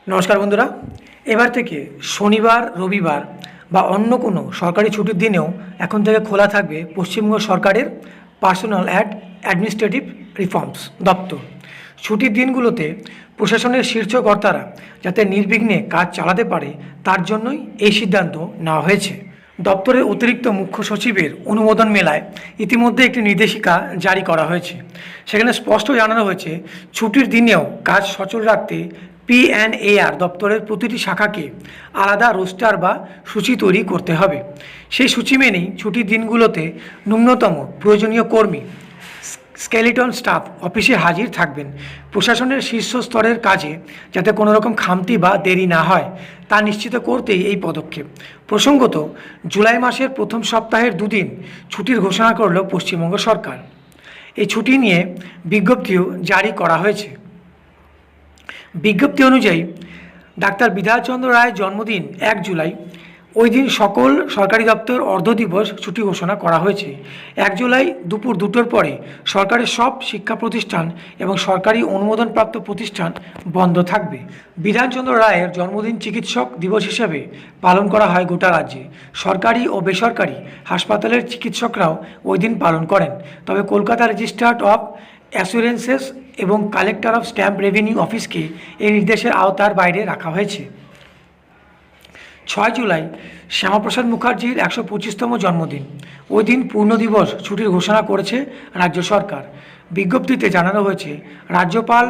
নমস্কার বন্ধুরা। এবার থেকে শনিবার, রবিবার বা অন্য কোনো সরকারি ছুটির দিনেও এখন থেকে খোলা থাকবে পশ্চিমবঙ্গ সরকারের পার্সোনাল অ্যান্ড অ্যাডমিনিস্ট্রেটিভ রিফর্মস দপ্তর। ছুটির দিনগুলোতে প্রশাসনের শীর্ষ কর্তারা যাতে নির্বিঘ্নে কাজ চালাতে পারে তার জন্যই এই সিদ্ধান্ত নেওয়া হয়েছে। দপ্তরের অতিরিক্ত মুখ্য সচিবের অনুমোদন মেলায় ইতিমধ্যে একটি নির্দেশিকা জারি করা হয়েছে। সেখানে স্পষ্ট জানানো হয়েছে ছুটির দিনেও কাজ সচল রাখতে PNAR দপ্তরের প্রতিটি শাখাকে আলাদা রোস্টার বা সূচি তৈরি করতে হবে। সেই সূচি মেনেই ছুটির দিনগুলোতে ন্যূনতম প্রয়োজনীয় কর্মী স্কেলিটন স্টাফ অফিসে হাজির থাকবেন। প্রশাসনের শীর্ষ স্তরের কাজে যাতে কোনো রকম খামতি বা দেরি না হয় তা নিশ্চিত করতেই এই পদক্ষেপ। প্রসঙ্গত, জুলাই মাসের প্রথম সপ্তাহের দুদিন ছুটির ঘোষণা করল পশ্চিমবঙ্গ সরকার। এই ছুটি নিয়ে বিজ্ঞপ্তিও জারি করা হয়েছে। বিজ্ঞপ্তি অনুযায়ী ডাক্তার বিধানচন্দ্র রায়ের জন্মদিন 1 জুলাই, ওই দিন সকল সরকারি দপ্তর অর্ধ দিবস ছুটি ঘোষণা করা হয়েছে। 1 জুলাই দুপুর 2টোর পরে সরকারের সব শিক্ষা প্রতিষ্ঠান এবং সরকারি অনুমোদনপ্রাপ্ত প্রতিষ্ঠান বন্ধ থাকবে। বিধানচন্দ্র রায়ের জন্মদিন চিকিৎসক দিবস হিসেবে পালন করা হয় গোটা রাজ্যে। সরকারি ও বেসরকারি হাসপাতালের চিকিৎসকরাও ওই দিন পালন করেন। তবে কলকাতা রেজিস্ট্রার অফ অ্যাসুরেন্সেস এবং কালেক্টর অফ স্ট্যাম্প রেভিনিউ অফিসকে এই নির্দেশের আওতার বাইরে রাখা হয়েছে। 6 জুলাই শ্যামাপ্রসাদ মুখার্জির 125তম জন্মদিন, ওই দিন পূর্ণ দিবস ছুটির ঘোষণা করেছে রাজ্য সরকার। বিজ্ঞপ্তিতে জানানো হয়েছে রাজ্যপাল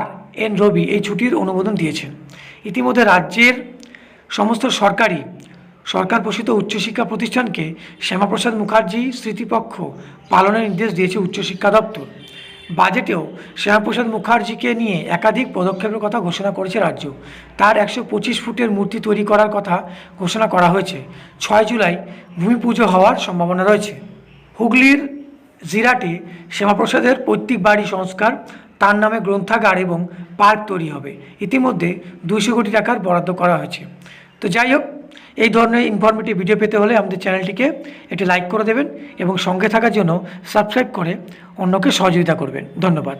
RN রবি এই ছুটির অনুমোদন দিয়েছেন। ইতিমধ্যে রাজ্যের সমস্ত সরকার পোষিত উচ্চশিক্ষা প্রতিষ্ঠানকে শ্যামাপ্রসাদ মুখার্জি স্মৃতিপক্ষ পালনের নির্দেশ দিয়েছে উচ্চশিক্ষা দপ্তর। বাজেটেও শ্যামাপ্রসাদ মুখার্জিকে নিয়ে একাধিক পদক্ষেপের কথা ঘোষণা করেছে রাজ্য। তার 125 ফুটের মূর্তি তৈরি করার কথা ঘোষণা করা হয়েছে। 6 জুলাই ভূমি পুজো হওয়ার সম্ভাবনা রয়েছে। হুগলির জিরাটে শ্যামাপ্রসাদের পৈতৃক বাড়ি সংস্কার, তার নামে গ্রন্থাগার এবং পার্ক তৈরি হবে। ইতিমধ্যে 200 কোটি টাকার বরাদ্দ করা হয়েছে। তো যাই হোক, এই ধরনের ইনফরমেটিভ ভিডিও পেতে হলে আমাদের চ্যানেলটিকে একটি লাইক করে দেবেন এবং সঙ্গে থাকার জন্য সাবস্ক্রাইব করে অন্যকে সহযোগিতা করবেন। ধন্যবাদ।